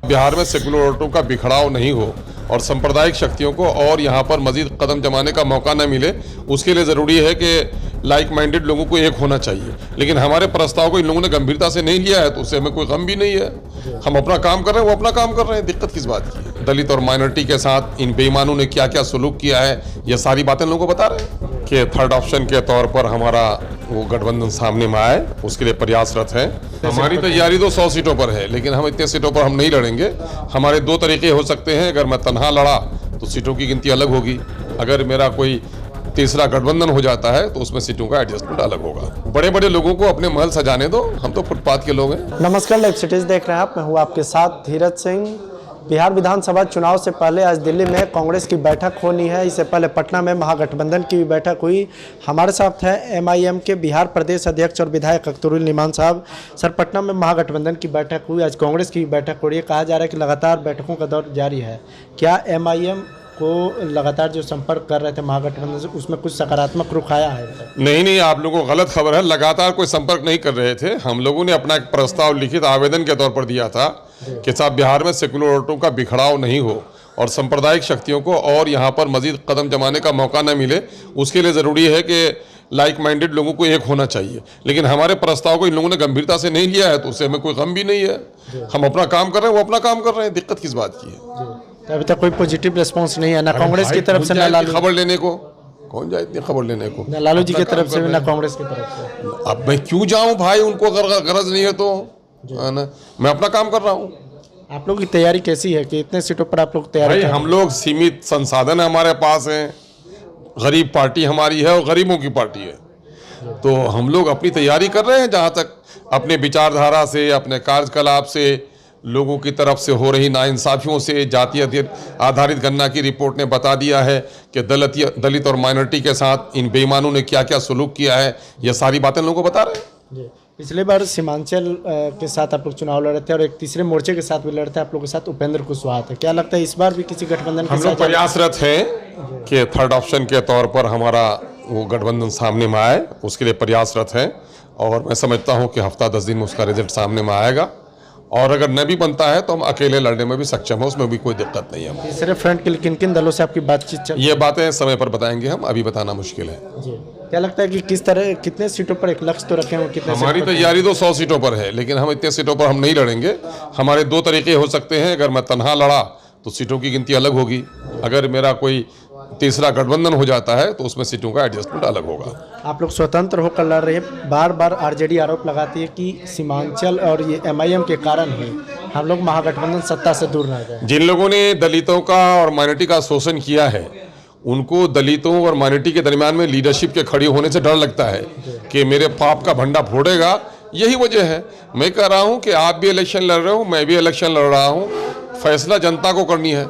बिहार में सेकुलर वोटों का बिखराव नहीं हो और सांप्रदायिक शक्तियों को और यहाँ पर मजीद कदम जमाने का मौका न मिले, उसके लिए ज़रूरी है कि लाइक माइंडेड लोगों को एक होना चाहिए। लेकिन हमारे प्रस्ताव को इन लोगों ने गंभीरता से नहीं लिया है, तो उससे हमें कोई गम भी नहीं है। हम अपना काम कर रहे हैं, वो अपना काम कर रहे हैं, दिक्कत किस बात की है। दलित और माइनॉरिटी के साथ इन बेईमानों ने क्या क्या सलूक किया है, ये सारी बातें लोगों को बता रहे हैं कि थर्ड ऑप्शन के तौर पर हमारा वो गठबंधन सामने में आए, उसके लिए प्रयासरत है। हमारी तैयारी तो 100 सीटों पर है, लेकिन हम इतने सीटों पर हम नहीं लड़ेंगे। हमारे दो तरीके हो सकते हैं। अगर मैं तनहा लड़ा तो सीटों की गिनती अलग होगी, अगर मेरा कोई तीसरा गठबंधन हो जाता है तो उसमें सीटों का एडजस्टमेंट अलग होगा। बड़े बड़े लोगों को अपने महल सजाने दो, हम तो फुटपाथ के लोग हैं। नमस्कार, लाइव सिटीज देख रहे हैं आप, मैं हूँ आपके साथ धीरज सिंह। बिहार विधानसभा चुनाव से पहले आज दिल्ली में कांग्रेस की बैठक होनी है। इससे पहले पटना में महागठबंधन की भी बैठक हुई। हमारे साथ है एमआईएम के बिहार प्रदेश अध्यक्ष और विधायक अख्तरुल निमान साहब। सर, पटना में महागठबंधन की बैठक हुई, आज कांग्रेस की बैठक हो रही है। कहा जा रहा है कि लगातार बैठकों का दौर जारी है। क्या एमआईएम को लगातार जो संपर्क कर रहे थे महागठबंधन से, उसमें कुछ सकारात्मक रुख आया है? नहीं, आप लोगों को गलत खबर है। लगातार कोई संपर्क नहीं कर रहे थे। हम लोगों ने अपना एक प्रस्ताव लिखित आवेदन के तौर पर दिया था कि साहब बिहार में सेकुलर वोटों का बिखराव नहीं हो और सांप्रदायिक शक्तियों को और यहाँ पर मजीद कदम जमाने का मौका न मिले, उसके लिए ज़रूरी है कि लाइक माइंडेड लोगों को एक होना चाहिए। लेकिन हमारे प्रस्ताव को इन लोगों ने गंभीरता से नहीं लिया है, तो उससे हमें कोई गम भी नहीं है। हम अपना काम कर रहे हैं, वो अपना काम कर रहे हैं, दिक्कत किस बात की है। अभी तक कोई पॉजिटिव रिस्पांस नहीं है, ना कांग्रेस की तरफ से, ना लालू खबर लेने को। कौन जाए इतनी खबर लेने को? ना लालू जी की तरफ से, ना कांग्रेस की तरफ से। अब मैं क्यों जाऊं भाई, उनको अगर गरज नहीं है तो, है ना। मैं अपना काम कर रहा हूं। आप लोग की तैयारी कैसी है कि इतने सीटों पर आप लोग तैयारी? हम लोग सीमित संसाधन हमारे पास हैं, गरीब पार्टी हमारी है और गरीबों की पार्टी है, तो हम लोग अपनी तैयारी कर रहे हैं। जहां तक अपने विचारधारा से, अपने कार्यकलाप से, लोगों की तरफ से हो रही नाइंसाफियों से, जातीय आधारित गणना की रिपोर्ट ने बता दिया है कि दलित और माइनॉरिटी के साथ इन बेईमानों ने क्या क्या सलूक किया है, ये सारी बातें लोगों को बता रहे हैं। पिछले बार सीमांचल के साथ आप लोग चुनाव लड़ रहे थे और एक तीसरे मोर्चे के साथ भी लड़ते हैं आप लोग के साथ उपेंद्र कुशवाहा थे। क्या लगता है इस बार भी किसी गठबंधन के साथ? हम लोग प्रयासरत हैं कि थर्ड ऑप्शन के तौर पर हमारा वो गठबंधन सामने में आए, उसके लिए प्रयासरत हैं। और मैं समझता हूँ कि हफ्ता 10 दिन में उसका रिजल्ट सामने में आएगा। और अगर न भी बनता है तो हम अकेले लड़ने में भी सक्षम है, उसमें भी कोई दिक्कत नहीं है। तीसरे फ्रंट के लिए किन किन दलों से आपकी बातचीत चल? ये बातें समय पर बताएंगे हम, अभी बताना मुश्किल है जी। क्या लगता है कि किस तरह, कितने सीटों पर एक लक्ष्य तो रखे हैं? कितने? हमारी तैयारी तो 100 सीटों पर है, लेकिन हम इतने सीटों पर हम नहीं लड़ेंगे। हमारे दो तरीके हो सकते हैं। अगर मैं तनहा लड़ा तो सीटों की गिनती अलग होगी, अगर मेरा कोई तीसरा गठबंधन हो जाता है तो उसमें सीटों का एडजस्टमेंट अलग होगा। आप लोग स्वतंत्र होकर लड़ रहे हैं। बार बार आरजेडी आरोप लगाती है कि सीमांचल और ये एमआईएम के कारण ही हम लोग महागठबंधन सत्ता से दूर रह गए। जिन लोगों ने दलितों का और माइनॉरिटी का शोषण किया है, उनको दलितों और माइनॉरिटी के दरमियान में लीडरशिप के खड़े होने से डर लगता है कि मेरे पाप का भंडा फोड़ेगा। यही वजह है। मैं कह रहा हूँ कि आप भी इलेक्शन लड़ रहे हो, मैं भी इलेक्शन लड़ रहा हूँ। फैसला जनता को करनी है,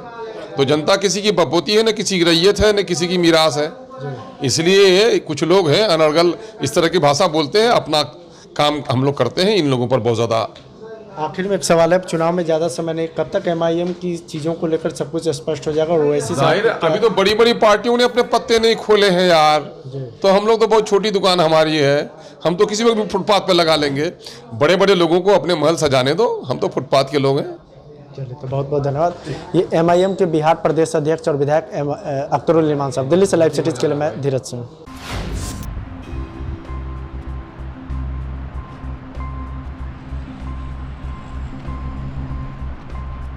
तो जनता किसी की बपोती है, न किसी की रैयत है, न किसी की मीरास है। इसलिए कुछ लोग हैं अनर्गल इस तरह की भाषा बोलते हैं। अपना काम हम लोग करते हैं, इन लोगों पर बहुत ज़्यादा। आखिर में एक सवाल है, चुनाव में ज़्यादा समय नहीं, कब तक एमआईएम की चीज़ों को लेकर सब कुछ स्पष्ट हो जाएगा? और वैसी अभी तो बड़ी बड़ी पार्टियों ने अपने पत्ते नहीं खोले हैं यार, तो हम लोग तो बहुत छोटी दुकान हमारी है, हम तो किसी वक्त भी फुटपाथ पे लगा लेंगे। बड़े बड़े लोगों को अपने महल सजाने दो, हम तो फुटपाथ के लोग हैं। चलिए, तो बहुत बहुत धन्यवाद। ये एमआईएम के बिहार प्रदेश अध्यक्ष और विधायक अख्तरुल निमान साहब। दिल्ली से लाइव सिटीज के लिए मैं धीरज सिंह।